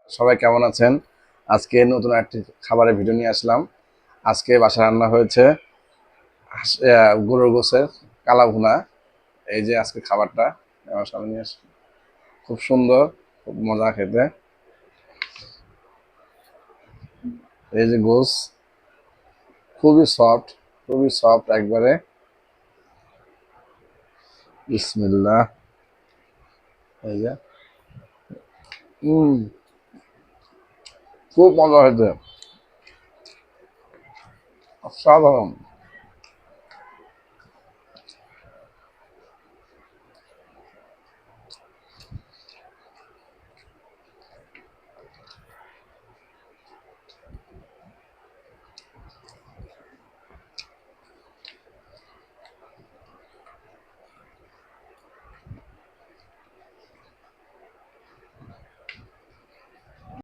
সবাই কেমন আছেন? আজকে নতুন একটি খাবারের ভিডিও নিয়ে আসলাম। আজকে বাসায় রান্না হয়েছে গরুর গোশের কালা ভুনা। এই যে আজকে খাবারটা আমার সামনে নিয়ে আসলাম। খুব সুন্দর, খুব মজা খেতে। এই যে গোশ, খুবই সফট, খুবই সফট একবারে। বিসমিল্লাহ। এই যে খুব মজা হয়েছে, অসাধারণ।